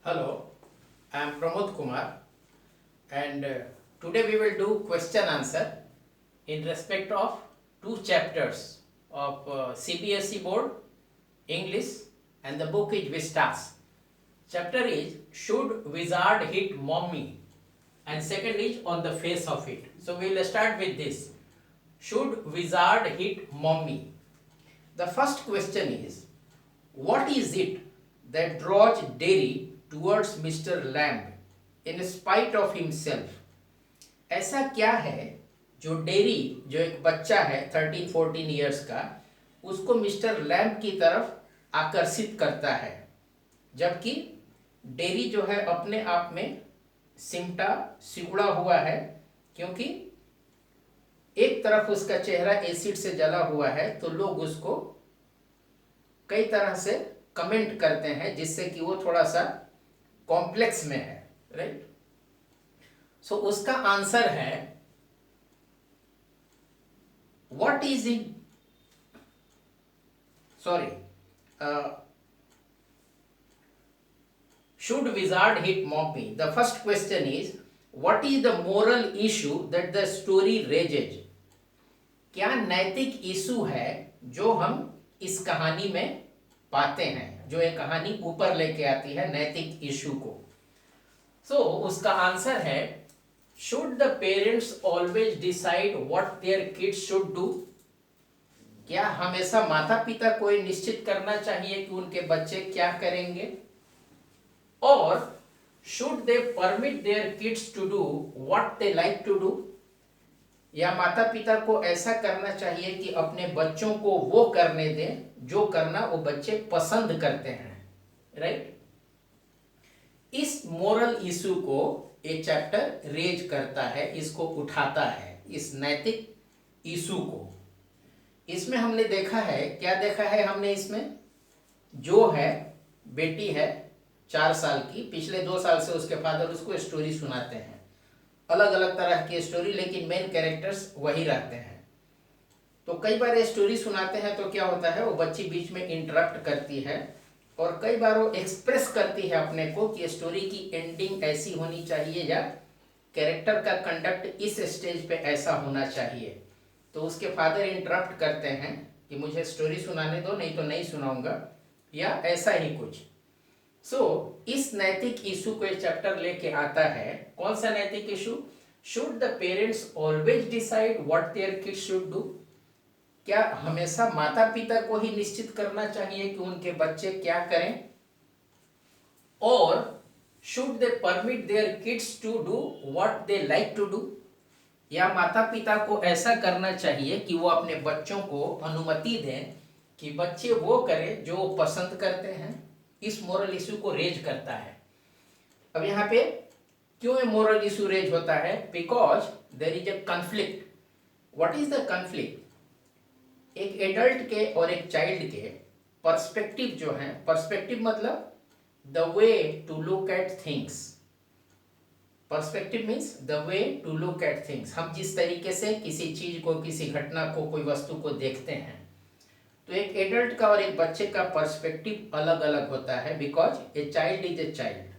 Hello, I am Pramod Kumar and today we will do question answer in respect of two chapters of CBSE board English and the book is Vistas. Chapter is Should Wizard Hit Mommy and second is On the Face of It. So we will start with this. Should Wizard Hit Mommy? The first question is, what is it that draws Derry towards Mr. Lamb in spite of himself? ऐसा क्या है जो dairy, जो एक बच्चा है 13-14 years का, उसको मिस्टर लैम्ब की तरफ आकर्षित करता है, जबकि डेरी जो है अपने आप में सिमटा सिकुड़ा हुआ है, क्योंकि एक तरफ उसका चेहरा एसिड से जला हुआ है, तो लोग उसको कई तरह से कमेंट करते हैं जिससे कि वो थोड़ा सा कॉम्प्लेक्स में है, राइट। सो उसका आंसर है, what is it, sorry, should wizard hit mommy? The first question is, what is the moral issue that the story raises? क्या नैतिक इशू है जो हम इस कहानी में पाते हैं, जो ये कहानी ऊपर लेके आती है नैतिक इशू को? सो उसका आंसर है, should the parents always decide what their kids should do? क्या हमेशा माता पिता को निश्चित करना चाहिए कि उनके बच्चे क्या करेंगे? और should they permit their kids to do what they like to do? या माता पिता को ऐसा करना चाहिए कि अपने बच्चों को वो करने दें जो करना वो बच्चे पसंद करते हैं, राइट। इस मोरल इशू को ये चैप्टर रेज करता है, इसको उठाता है, इस नैतिक इशू को। इसमें हमने देखा है, क्या देखा है हमने इसमें? जो है बेटी है 4 साल की, पिछले 2 साल से उसके फादर उसको स्टोरी सुनाते हैं, अलग अलग तरह की स्टोरी, लेकिन मेन कैरेक्टर्स वही रहते हैं। तो कई बार ये स्टोरी सुनाते हैं तो क्या होता है, वो बच्ची बीच में इंटरप्ट करती है और कई बार वो एक्सप्रेस करती है अपने को कि स्टोरी की एंडिंग ऐसी होनी चाहिए या कैरेक्टर का कंडक्ट इस स्टेज पे ऐसा होना चाहिए। तो उसके फादर इंटरप्ट करते हैं कि मुझे स्टोरी सुनाने दो, नहीं तो नहीं सुनाऊंगा, या ऐसा ही कुछ। इस नैतिक इशू को चैप्टर लेके आता है। कौन सा नैतिक issue? Should the parents always decide what their kids should do? क्या हमेशा माता पिता को ही निश्चित करना चाहिए कि उनके बच्चे क्या करें? और should they permit their kids to do what they like to do? या माता पिता को ऐसा करना चाहिए कि वो अपने बच्चों को अनुमति दें कि बच्चे वो करें जो वो पसंद करते हैं। इस मोरल इशू को रेज करता है। अब यहाँ पे क्यों ये मोरल इशू रेज होता है? Because there is a conflict. What is the conflict? एक एडल्ट के और एक चाइल्ड के पर्सपेक्टिव जो है, पर्सपेक्टिव मतलब the way to look at things. Perspective means the way to look at things. हम जिस तरीके से किसी चीज को, किसी घटना को, कोई वस्तु को देखते हैं, तो एक एडल्ट का और एक बच्चे का पर्सपेक्टिव अलग अलग होता है। Because a child is a child,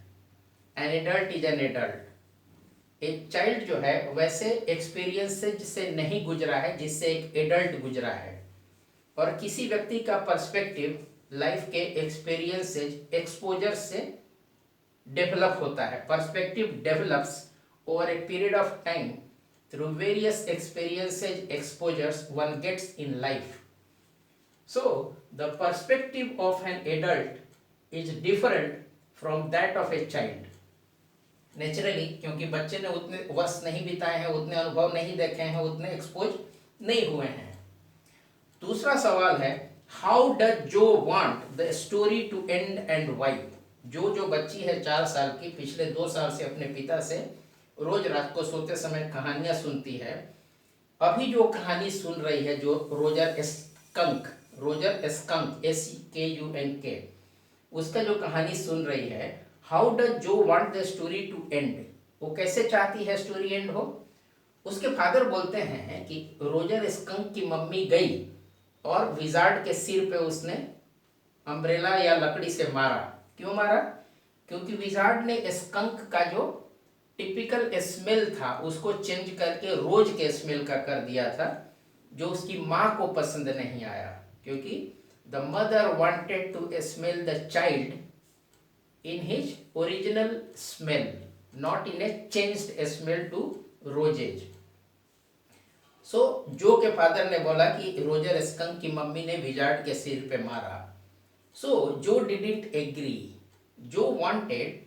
an adult is an adult. एक चाइल्ड जो है वैसे एक्सपीरियंसेज से नहीं गुजरा है जिससे एक एडल्ट गुजरा है, और किसी व्यक्ति का पर्सपेक्टिव लाइफ के एक्सपीरियंसेज, एक्सपोजर से डेवलप होता है। Perspective develops over a period of time through various experiences, exposures one gets in life. So the perspective of an adult is different from that of a child. Naturally, क्योंकि बच्चे ने उतने वर्ष नहीं बिताए हैं, उतने अनुभव नहीं देखे हैं, उतने एक्सपोज नहीं हुए हैं। दूसरा सवाल है, how does Jo want the story to end end why? जो बच्ची है 4 साल की, पिछले 2 साल से अपने पिता से रोज रात को सोते समय कहानियां सुनती है। अभी जो कहानी सुन रही है, जो रोजर स्कंक, SKUNK, उसका जो कहानी सुन रही है, how does Jo want the story to end? वो कैसे चाहती है स्टोरी एंड हो? उसके फादर बोलते हैं कि रोजर स्कंक की मम्मी गई और विजार्ड के सिर पे उसने अम्ब्रेला या लकड़ी से मारा। क्यों मारा? क्योंकि विजार्ड ने स्कंक का जो टिपिकल स्मेल था उसको चेंज करके रोज के स्मेल का कर दिया था, जो उसकी माँ को पसंद नहीं आया, क्योंकि the mother wanted to smell the child in his original smell, not in a changed smell to roses. So Jo के फादर ने बोला कि रोजर स्कंक की मम्मी ने विजार्ड के सिर पे मारा। सो जो डिडंट एग्री, जो वांटेड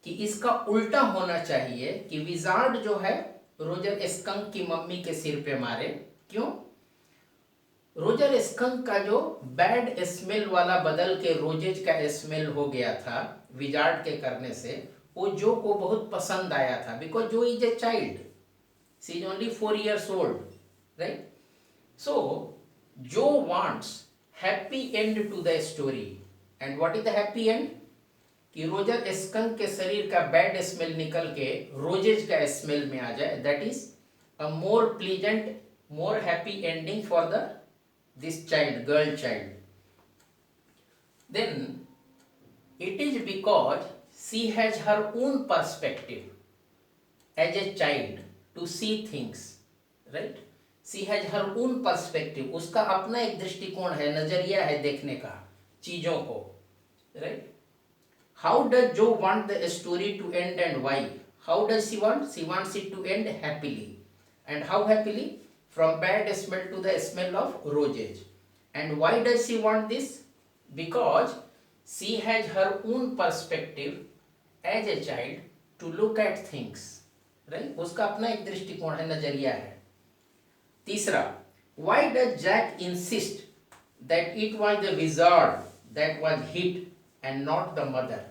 कि इसका उल्टा होना चाहिए कि विजार्ड जो है रोजर स्कंक की मम्मी के सिर पे मारे। क्यों? रोजर स्कंक का जो बैड स्मेल वाला बदल के रोजेज का स्मेल हो गया था विजार्ड के करने से, वो जो को बहुत पसंद आया था, because Jo is a child, she is only 4 years old, right? So Jo wants happy end to the story, and what is the happy end? कि रोजर स्कंक के शरीर का बैड स्मेल निकल के रोजेज का स्मेल में आ जाए, that is a more pleasant, more happy ending for the this child, girl child. Then it is because she has her own perspective as a child to see things, right? She has her own perspective, उसका अपना एक दृष्टिकोण है, नजरिया है देखने का चीजों को, right? How does Joe want the story to end and why? How does she want? She wants it to end happily. And how happily? From bad smell to the smell of roses. And why does she want this? Because she has her own perspective as a child to look at things, right? उसका अपना एक दृष्टिकोण है, नजरिया है। तीसरा, why does Jack insist that it was the wizard that was hit and not the mother?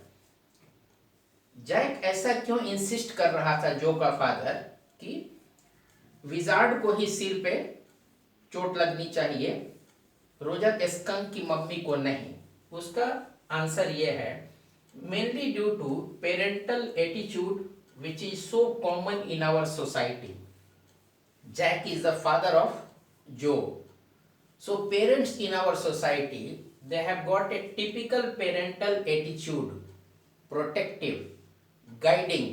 Jack ऐसा क्यों इंसिस्ट कर रहा था जो का फादर कि विजार्ड को ही सिर पे चोट लगनी चाहिए, रोजर स्कंक की मम्मी को नहीं? उसका आंसर ये है, mainly due to parental attitude which is so common in our society. Jack is the father of Jo, so parents in our society they have got a typical parental attitude, protective, guiding,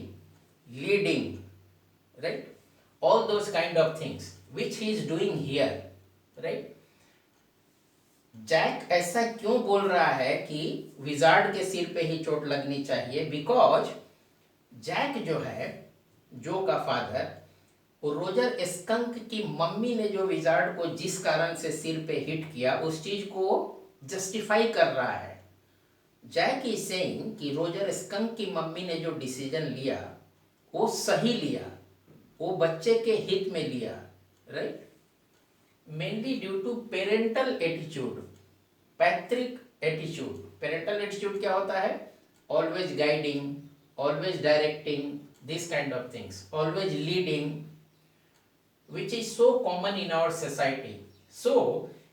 leading, right? All those kind of things which he is doing here, right? Jack ऐसा क्यों बोल रहा है कि wizard के सिर पे ही चोट लगनी चाहिए? बिकॉज जैक जो है, जो का फादर, वो रोजर स्कंक की मम्मी ने जो विजार्ड को जिस कारण से सिर पे हिट किया, उस चीज को जस्टिफाई कर रहा है। जैक इज सेइंग कि रोजर स्कंक की मम्मी ने जो डिसीजन लिया वो सही लिया, वो बच्चे के हित में लिया, right? Mainly due to parental attitude, Patrick attitude. Parental attitude क्या होता है? Always guiding, always directing, this kind of things, always leading, which is so common in our society. So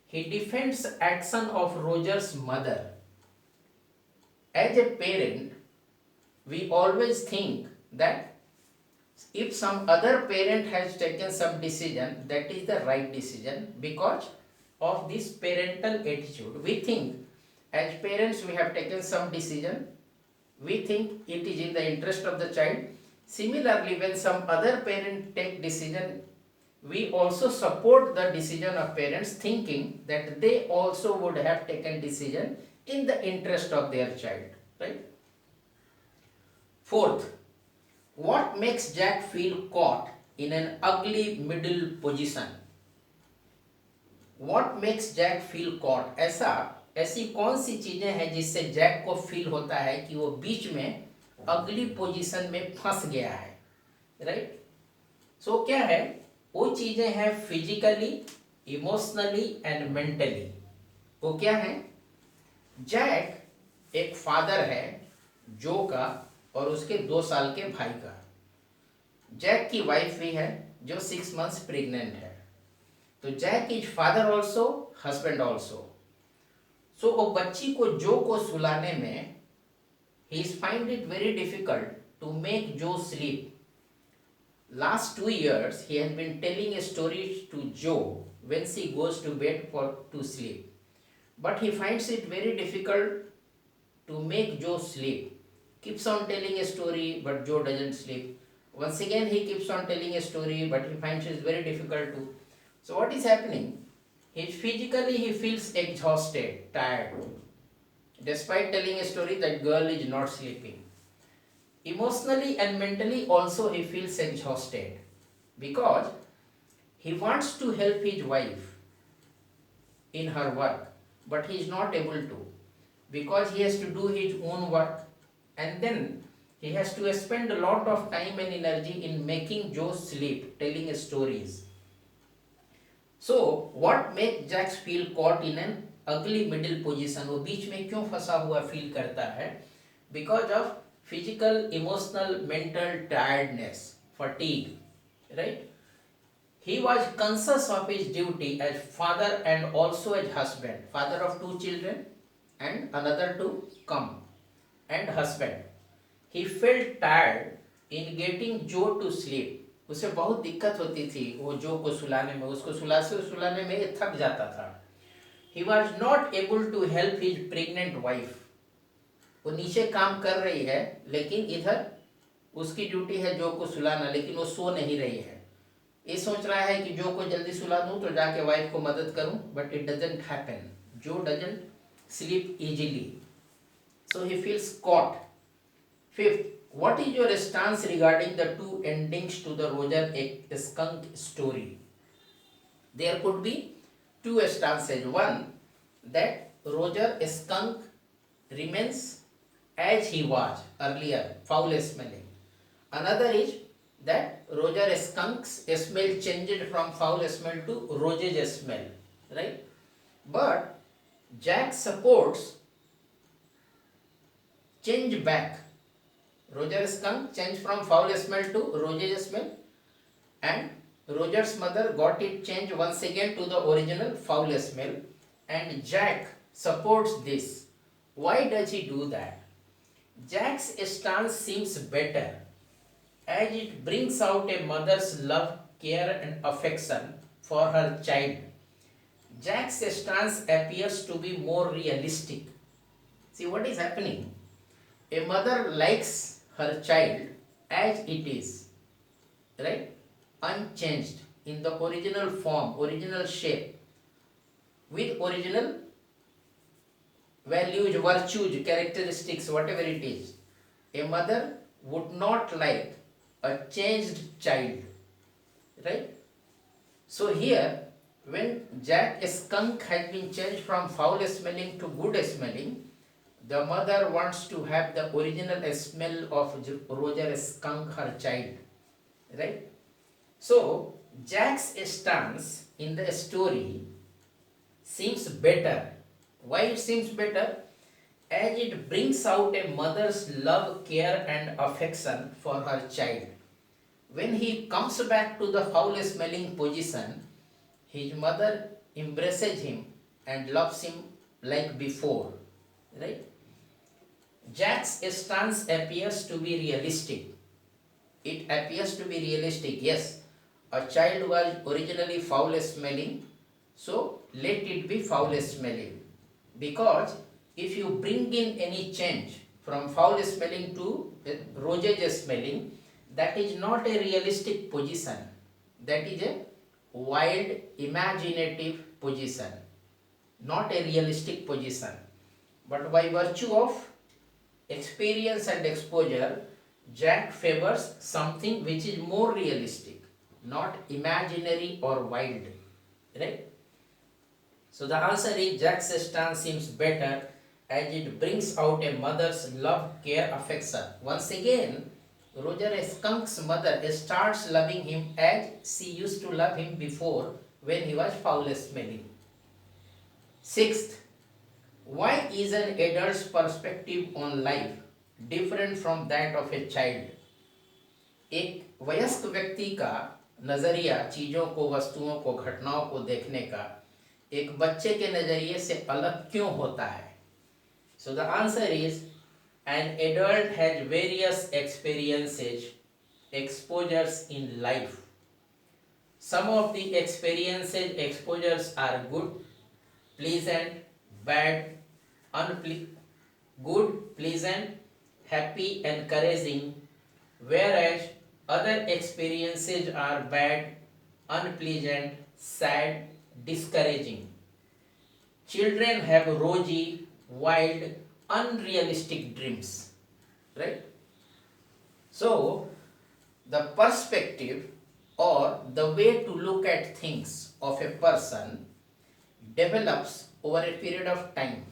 he defends action of Roger's mother. As a parent, we always think that if some other parent has taken some decision, that is the right decision because of this parental attitude. We think as parents we have taken some decision, we think it is in the interest of the child. Similarly, when some other parent take decision, we also support the decision of parents, thinking that they also would have taken decision in the interest of their child, right? Fourth, what makes Jack feel caught in an ugly middle position? What makes Jack feel caught? ऐसी कौन सी चीजें हैं जिससे Jack को feel होता है कि वो बीच में अगली पोजीशन में फंस गया है, राइट? सो क्या है वो चीजें हैं? Physically, emotionally and mentally. वो क्या है? जैक एक फादर है जो का और उसके 2 साल के भाई का। जैक की वाइफ भी है जो 6 months प्रेग्नेंट है। तो Jack is father also, husband also. So वो बच्ची को जो को सुलाने में ही is find it very difficult to make Jo sleep. Last 2 years he has been telling a story to Joe when she goes to bed to sleep, but he finds it very difficult to make Joe sleep. keeps on telling a story, but Joe doesn't sleep. Once again, he keeps on telling a story, but he finds it very difficult to. So what is happening? He feels exhausted, tired. Despite telling a story, that girl is not sleeping. Emotionally and mentally also he feels exhausted because he wants to help his wife in her work, but he is not able to because he has to do his own work, and then he has to spend a lot of time and energy in making Joe sleep, telling stories. So what makes Jack feel caught in an ugly middle position? वो बीच में क्यों फंसा हुआ feel करता है? Because of physical, emotional, mental tiredness, fatigue, right? He was conscious of his duty as father and also as husband, father of 2 children and another to come, and husband. He felt tired in getting Joe to sleep. उसे बहुत दिक्कत होती थी वो जो को सुलाने में, उसको सुलाने में ये थक जाता था. He was not able to help his pregnant wife. वो नीचे काम कर रही है लेकिन इधर उसकी ड्यूटी है जो को सुलाना, लेकिन वो सो नहीं रही है. ये सोच रहा है कि जो को जल्दी सुला दूं तो जाके वाइफ को मदद करूं, बट इट डजंट हैपन. जो doesn't sleep easily, so he feels caught. Fifth, what is your stance regarding the 2 endings to the Roger Skunk story? There could be 2 stances. One, that Roger Skunk remains as he was earlier, foul smelling. Another is that Roger Skunk's smell changed from foul smell to Roger's smell, right? But Jack supports change back. Roger Skunk changed from foul smell to Roger's smell, and Roger's mother got it changed once again to the original foul smell, and Jack supports this. Why does he do that? Jack's stance seems better as it brings out a mother's love, care and affection for her child. Jack's stance appears to be more realistic. See what is happening? A mother likes her child as it is, right? Unchanged in the original form, original shape, with original values, virtues, characteristics, whatever it is. A mother would not like a changed child, right? So here, when Jack Skunk has been changed from foul smelling to good smelling, the mother wants to have the original smell of Roger Skunk, her child, right? So Jack's stance in the story seems better. Why it seems better? As it brings out a mother's love, care and affection for her child. When he comes back to the foul smelling position, his mother embraces him and loves him like before, right? Jack's stance appears to be realistic. It appears to be realistic. Yes, a child was originally foul smelling, so let it be foul smelling. Because if you bring in any change from foul smelling to Roger's smelling, that is not a realistic position. That is a wild, imaginative position, not a realistic position. But by virtue of experience and exposure, Jack favors something which is more realistic, not imaginary or wild, right? So the answer is Jack's stance seems better as it brings out a mother's love, care, affection. Once again, Roger Skunk's mother starts loving him as she used to love him before when he was foul smelling. Sixth, why is an adult's perspective on life different from that of a child? एक वयस्क व्यक्ति का नजरिया चीजों को, वस्तुओं को, घटनाओं को देखने का एक बच्चे के नजरिए से अलग क्यों होता है? So the answer is an adult has various experiences, exposures in life. Some of the experiences, exposures are good, pleasant, bad, good, pleasant, happy, encouraging, whereas other experiences are bad, unpleasant, sad, discouraging. Children have rosy, wild, unrealistic dreams. Right? So, the perspective or the way to look at things of a person develops over a period of time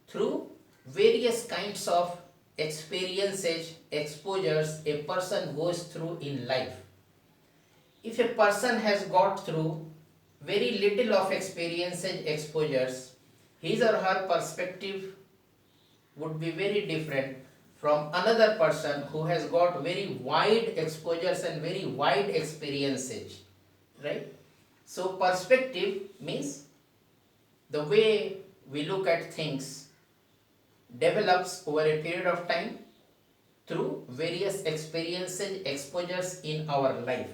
through various kinds of experiences, exposures a person goes through in life. If a person has got through very little of experiences, exposures, his or her perspective would be very different from another person who has got very wide exposures and very wide experiences, right? So perspective means the way we look at things develops over a period of time through various experiences, exposures in our life.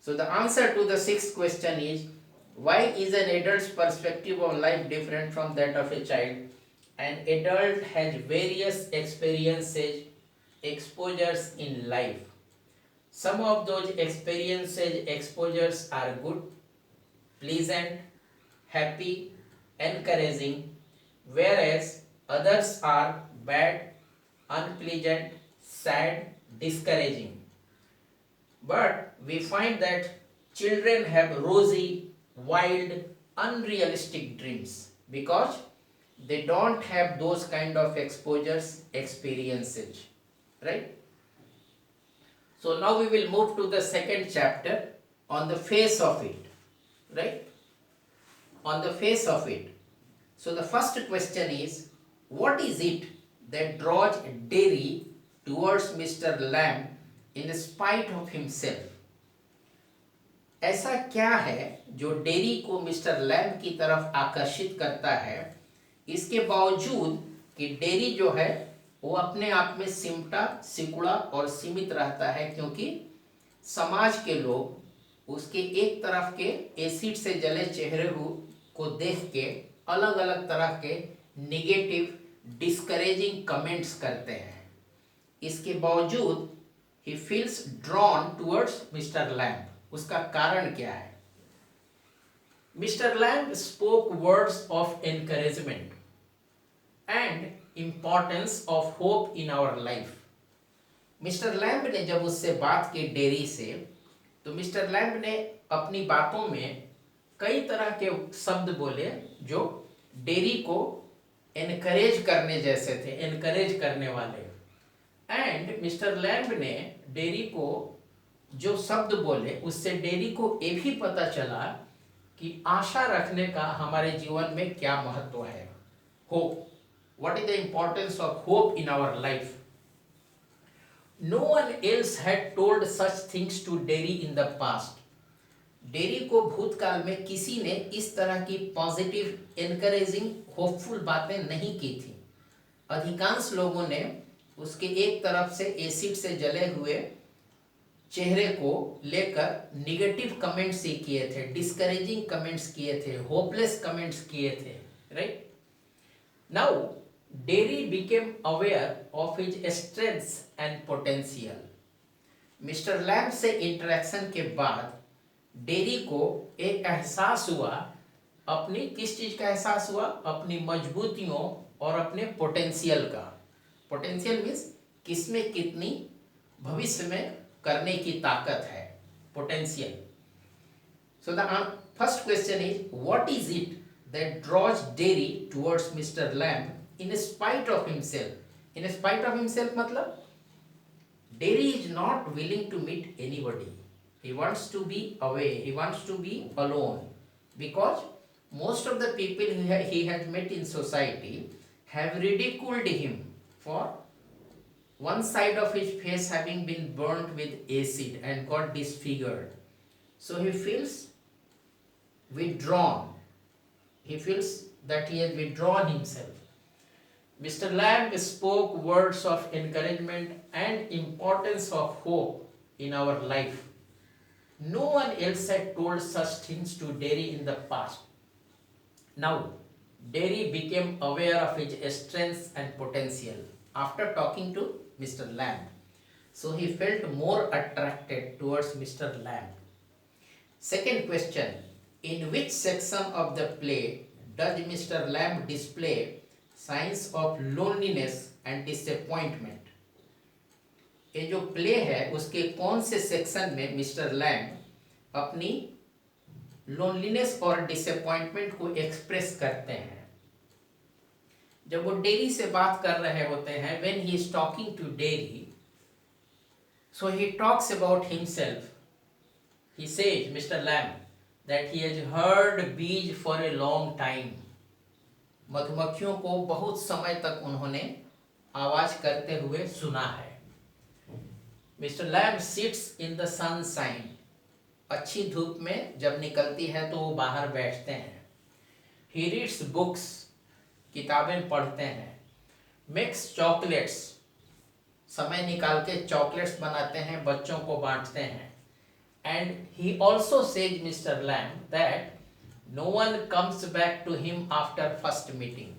So the answer to the sixth question is, why is an adult's perspective on life different from that of a child? An adult has various experiences, exposures in life. Some of those experiences, exposures are good, pleasant, happy, encouraging, whereas others are bad, unpleasant, sad, discouraging. But we find that children have rosy, wild, unrealistic dreams because they don't have those kind of exposures, experiences, right? So now we will move to the second chapter on the face of it, right? On the face of it. So the first question is, what is it that draws Derry towards Mr. Lamb in spite of himself? ऐसा क्या है जो dairy को mister lamb की तरफ आकर्षित करता है, इसके बावजूद कि डेरी जो है वो अपने आप में सिमटा, सिकुड़ा और सीमित रहता है, क्योंकि समाज के लोग उसके एक तरफ के एसिड से जले चेहरे को देख के अलग अलग तरह के निगेटिव, डिस्करेजिंग कमेंट्स करते हैं. इसके बावजूद ही feels drawn towards mister Lamb. उसका कारण क्या है? Mister Lamb spoke words of encouragement and importance of hope in our life. Mister Lamb ने जब उससे बात की डेरी से, तो मिस्टर लैम्ब ने अपनी बातों में कई तरह के शब्द बोले जो डेरी को एनकरेज करने जैसे थे, एनकरेज करने वाले. एंड मिस्टर लैम्ब ने डेरी को जो शब्द बोले उससे डेरी को ये भी पता चला कि आशा रखने का हमारे जीवन में क्या महत्व है. Hope. What is the importance of hope in our life? No one else had told such things to Derry in the past. Derry को भूतकाल में किसी ने इस तरह की पॉजिटिव, एनकरेजिंग, होपफुल बातें नहीं की थी. अधिकांश लोगों ने उसके एक तरफ से एसिड से जले हुए चेहरे को लेकर निगेटिव कमेंट्स ही किए थे, डिस्करेजिंग कमेंट्स किए थे, होपलेस कमेंट्स किए थे, right? Now dairy became aware of his strengths and potential. Mister Lamb से इंटरेक्शन के बाद डेरी को एक एहसास हुआ, अपनी किस चीज का एहसास हुआ? अपनी मजबूतियों और अपने पोटेंशियल का. पोटेंशियल मीन्स किसमें कितनी भविष्य में करने की ताकत है, potential. So the first question is, what is it that draws Derry towards mister Lamb in spite of himself? In spite of himself मतलब Derry is not willing to meet anybody. He wants to be away, he wants to be alone, because most of the people he has met in society have ridiculed him for one side of his face having been burnt with acid and got disfigured. So he feels withdrawn. He feels that he has withdrawn himself. Mr. Lamb spoke words of encouragement and importance of hope in our life. No one else had told such things to Derry in the past. Now, Derry became aware of his strengths and potential. after talking to Mr. Lamb. So he felt more attracted towards Mr. Lamb. Second question, in which section of the play does Mr. Lamb display signs of loneliness and disappointment? ये जो play है उसके कौन से section में mister lamb अपनी loneliness और disappointment को एक्सप्रेस करते हैं? जब वो डेरी से बात कर रहे होते हैं, when he is talking to Derry, so he talks about himself. He says, Mr. Lamb, that he has heard bees for a long time. मधुमक्खियों को बहुत समय तक उन्होंने आवाज करते हुए सुना है. Mr. Lamb sits in the sunshine. अच्छी धूप में जब निकलती है तो वो बाहर बैठते हैं. He reads books. किताबें पढ़ते हैं. Makes chocolates. समय निकाल के चॉकलेट्स बनाते हैं, बच्चों को बांटते हैं. And he also says, Mr. Lamb, that no one comes back to him after first meeting.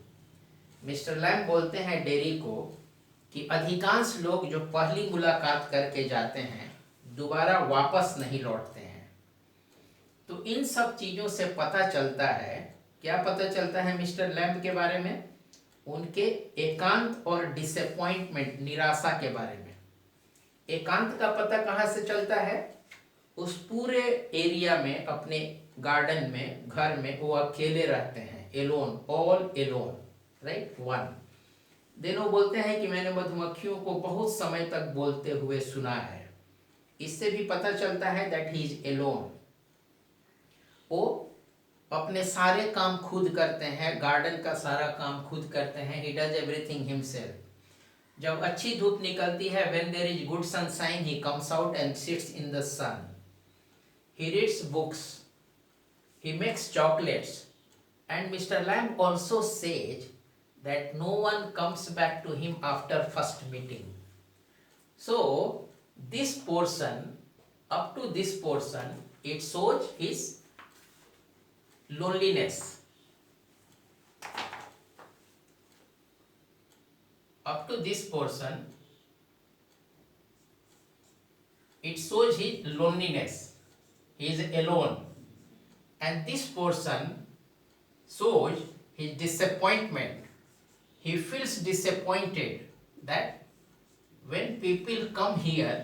Mr. Lamb बोलते हैं डेरी को कि अधिकांश लोग जो पहली मुलाकात करके जाते हैं दोबारा वापस नहीं लौटते हैं. तो इन सब चीज़ों से पता चलता है, क्या पता चलता है मिस्टर लैम्ब के बारे में? उनके एकांत और डिसअपॉइंटमेंट, निराशा के बारे में. एकांत का पता कहाँ से चलता है? उस पूरे एरिया में, अपने गार्डन में, घर में वो अकेले रहते हैं. Alone, all alone, right, one. Then वो बोलते हैं कि मैंने मधुमक्खियों को बहुत समय तक बोलते हुए सुना है. इससे भी पता चलता है दैट ही इज एलोन. वो अपने सारे काम खुद करते हैं, गार्डन का सारा काम खुद करते हैं. He does everything himself. जब अच्छी धूप निकलती है, when there is good sunshine, he comes out and sits in the sun. He reads books. He makes chocolates. And mister Lamb also says that no one comes back to him after first meeting. So this portion, up to this portion, it shows his loneliness. Up to this portion, it shows his loneliness. He is alone. And this portion shows his disappointment. He feels disappointed that when people come here,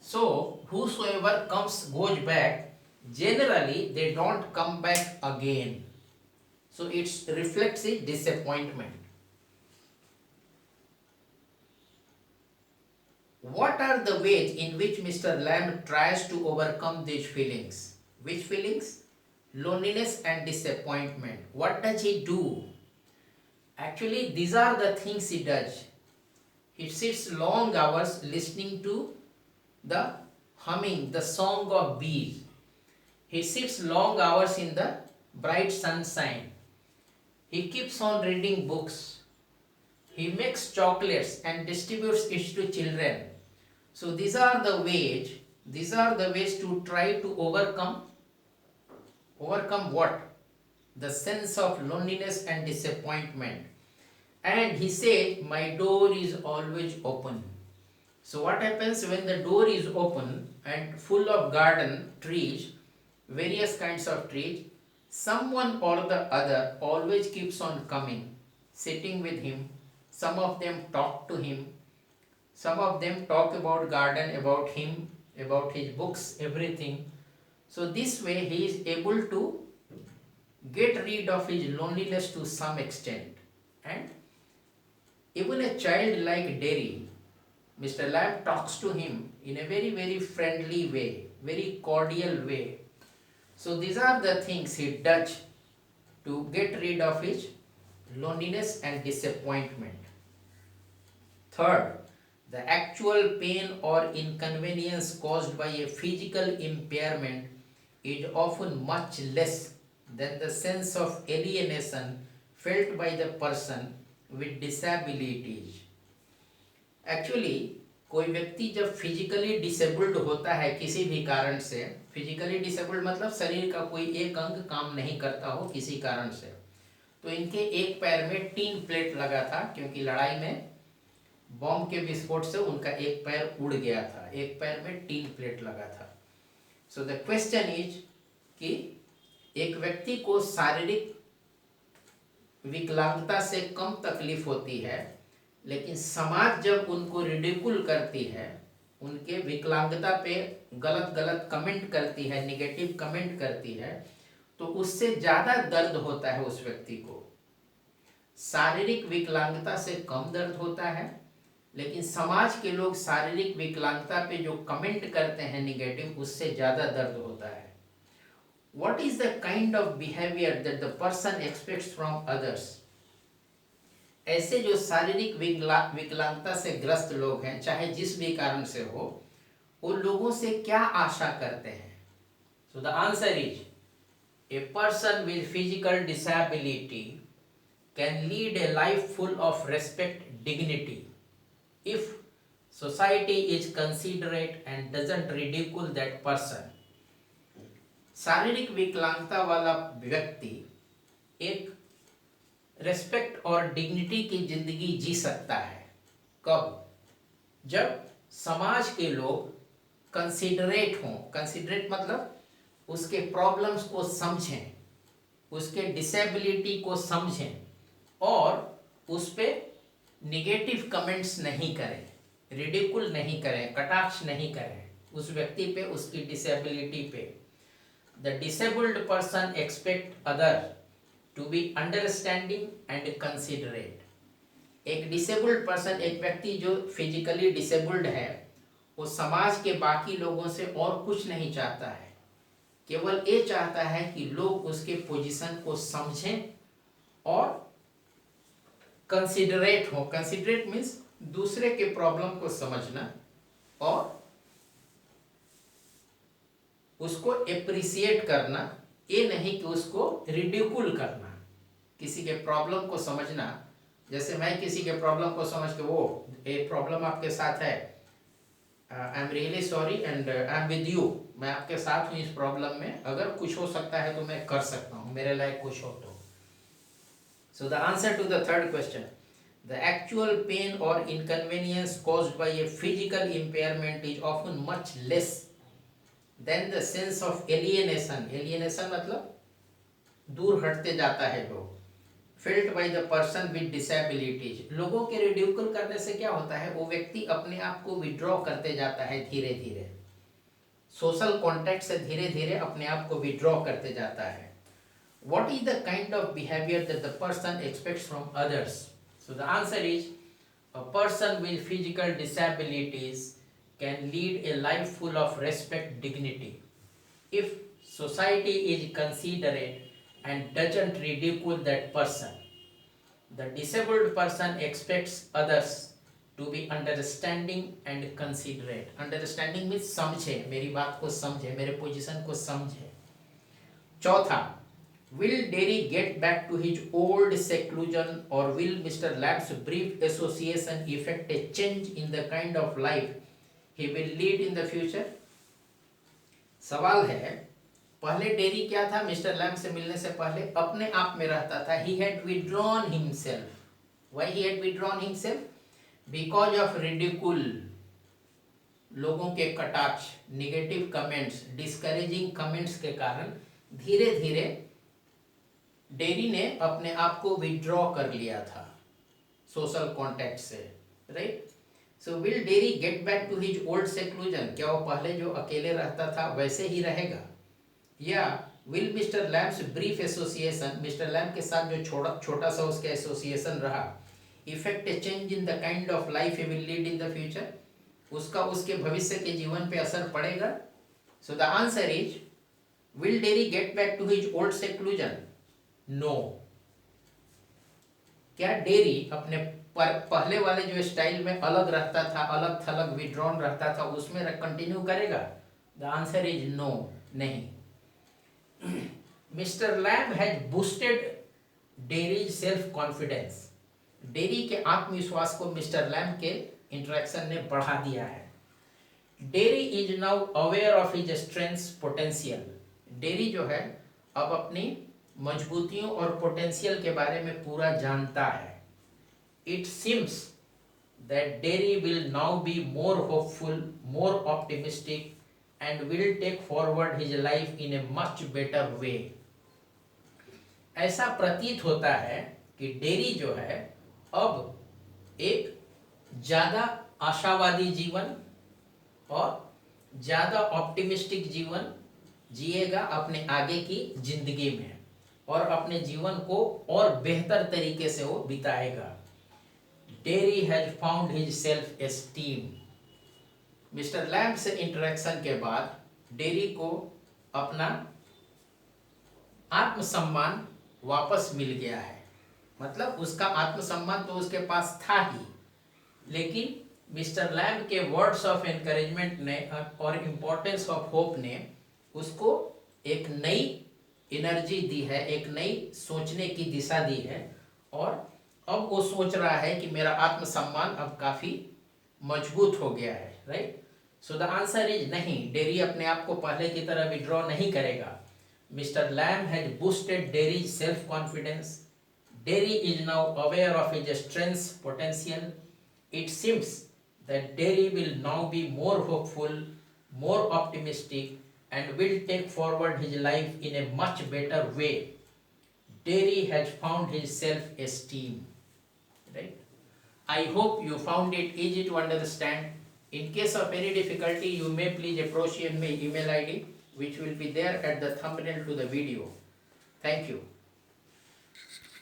so whosoever comes goes back, generally they don't come back again. So it reflects his disappointment. What are the ways in which Mr. Lamb tries to overcome these feelings? Which feelings? Loneliness and disappointment. What does he do? Actually, these are the things he does. He sits long hours listening to the humming, the song of bees. He sits long hours in the bright sunshine. He keeps on reading books. He makes chocolates and distributes it to children. So these are the ways to try to overcome what? The sense of loneliness and disappointment. And he said, my door is always open. So what happens when the door is open and full of garden trees, various kinds of trees, someone or the other always keeps on coming, sitting with him. Some of them talk to him. Some of them talk about garden, about him, about his books, everything. So this way he is able to get rid of his loneliness to some extent. And even a child like Derry, Mr. Lamb talks to him in a very, very friendly way, very cordial way. So these are the things he does to get rid of his loneliness and disappointment. Third, the actual pain or inconvenience caused by a physical impairment is often much less than the sense of alienation felt by the person with disabilities. Actually, कोई व्यक्ति जब physically disabled होता है किसी भी कारण से, physically disabled मतलब शरीर का कोई एक अंग काम नहीं करता हो किसी कारण से, तो इनके एक पैर में टीन प्लेट लगा था क्योंकि लड़ाई में बॉम्ब के विस्फोट से उनका एक पैर उड़ गया था, एक पैर में टीन प्लेट लगा था। सो द क्वेश्चन इज कि एक व्यक्ति को शारीरिक विकलांगता से कम तकलीफ होती है, लेकिन समाज जब उनको रिडिकुल करती है, उनके विकलांगता पे गलत गलत कमेंट करती है, नेगेटिव कमेंट करती है, तो उससे ज़्यादा दर्द होता है उस व्यक्ति को। शारीरिक विकलांगता से कम दर्द होता है, लेकिन समाज के लोग शारीरिक विकलांगता पे जो कमेंट करते हैं नेगेटिव, उससे ज़्यादा दर्द होता है। What is the kind of behavior that the person expects from others? ऐसे जो शारीरिक विकलांगता से ग्रस्त लोग हैं, चाहे जिस भी कारण से हो, उन लोगों से क्या आशा करते हैं? So the answer is, a person with physical disability can lead a life full of respect, dignity, if society is considerate and doesn't ridicule that person. शारीरिक विकलांगता वाला व्यक्ति एक रेस्पेक्ट और डिग्निटी की जिंदगी जी सकता है। कब? जब समाज के लोग कंसिडरेट हों। कंसिडरेट मतलब उसके प्रॉब्लम्स को समझें, उसके डिसेबिलिटी को समझें और उस पर निगेटिव कमेंट्स नहीं करें, रिडिकुल नहीं करें, कटाक्ष नहीं करें उस व्यक्ति पे, उसकी डिसेबिलिटी पे। The disabled person expect other to be understanding and considerate. एक डिसेबल्ड पर्सन, एक व्यक्ति जो फिजिकली डिसेबल्ड है, वो समाज के बाकी लोगों से और कुछ नहीं चाहता है, केवल ये चाहता है कि लोग उसके पोजीशन को समझें और कंसिडरेट हो। कंसिडरेट मीन्स दूसरे के प्रॉब्लम को समझना और उसको एप्रिसिएट करना, ये नहीं कि उसको रिडिकुल करना। किसी के प्रॉब्लम को समझना, जैसे मैं किसी के प्रॉब्लम को समझ के, वो एक प्रॉब्लम आपके साथ है, I am really sorry and I am with you, मैं आपके साथ हूँ इस प्रॉब्लम में, अगर कुछ हो सकता है तो मैं कर सकता हूँ, मेरे लायक कुछ हो तो। So the answer to the third question, the actual pain और inconvenience caused by a physical impairment is often much less than the sense of alienation. Alienation मतलब दूर हटते जाता है लोग। Felt by the person with disabilities. लोगों के रिड्यूकल करने से क्या होता है, वो व्यक्ति अपने आप को विड्रॉ करते जाता है धीरे धीरे, सोशल कॉन्टैक्ट से धीरे धीरे अपने आप को विड्रॉ करते जाता है। What is the kind of behavior that the person expects from others? So the answer is, a person with physical disabilities can lead a life full of respect, dignity, if society is considerate and doesn't ridicule that person. The disabled person expects others to be understanding and considerate. Understanding means समझे, मेरी बात को समझे, मेरे position को समझे। चौथा, will Derry get back to his old seclusion, or will Mr. Lamb's brief association effect a change in the kind of life he will lead in the future? सवाल है, पहले डेरी क्या था? मिस्टर लैम्ब से मिलने से पहले अपने आप में रहता था। He had withdrawn himself. Why he had withdrawn himself? Because of ridicule. लोगों के कटाक्ष, निगेटिव कमेंट्स, डिस्करेजिंग कमेंट्स के कारण धीरे धीरे डेरी ने अपने आप को विड्रॉ कर लिया था सोशल कॉन्टैक्ट से, right? So will Derry get back to his old seclusion? क्या वो पहले जो अकेले रहता था वैसे ही रहेगा? या will mister Lamb's brief association, mister Lamb के साथ जो छोटा सा उसका एसोसिएशन रहा, effect a change in the kind of life he will lead in the future? उसका उसके भविष्य के जीवन पे असर पड़ेगा? So the answer is, will Derry get back to his old seclusion? No. क्या डेरी अपने पहले वाले जो स्टाइल में अलग रहता था, अलग थलग विड्रॉन रहता था, उसमें कंटिन्यू करेगा? द आंसर इज नो, नहीं। Mister lamb has boosted dairies self confidence. Dairy के आत्मविश्वास को मिस्टर लैम्ब के इंटरेक्शन ने बढ़ा दिया है। Dairy is now aware of his strengths potential. Dairy जो है अब अपनी मजबूतियों और पोटेंशियल के बारे में पूरा जानता है। It seems that Dairy will now be more hopeful, more optimistic, and will take forward his life in a much better way. ऐसा प्रतीत होता है कि डेरी जो है अब एक ज्यादा आशावादी जीवन और ज्यादा ऑप्टिमिस्टिक जीवन जिएगा अपने आगे की जिंदगी में, और अपने जीवन को और बेहतर तरीके से वो बिताएगा. Derry has found his self esteem. Mr Lamb से इंटरेक्शन के बाद डेरी को अपना आत्मसम्मान वापस मिल गया है. मतलब उसका आत्मसम्मान तो उसके पास था ही, लेकिन मिस्टर लैम्ब के वर्ड्स ऑफ एनकरेजमेंट ने और इम्पोर्टेंस ऑफ होप ने उसको एक नई एनर्जी दी है, एक नई सोचने की दिशा दी है, और अब वो सोच रहा है कि मेरा आत्मसम्मान अब काफ़ी मजबूत हो गया है. Right. So the answer is नहीं, डेरी अपने आप को पहले की तरह विड्रॉ नहीं करेगा. Mister lamb has boosted dairies self confidence. Dairy is now aware of his strengths potential. It seems that Derry will now be more hopeful, more optimistic, and will take forward his life in a much better way. Derry has found his self-esteem. Right? I hope you found it easy to understand. In case of any difficulty, you may please approach my email ID, which will be there at the thumbnail to the video. Thank you.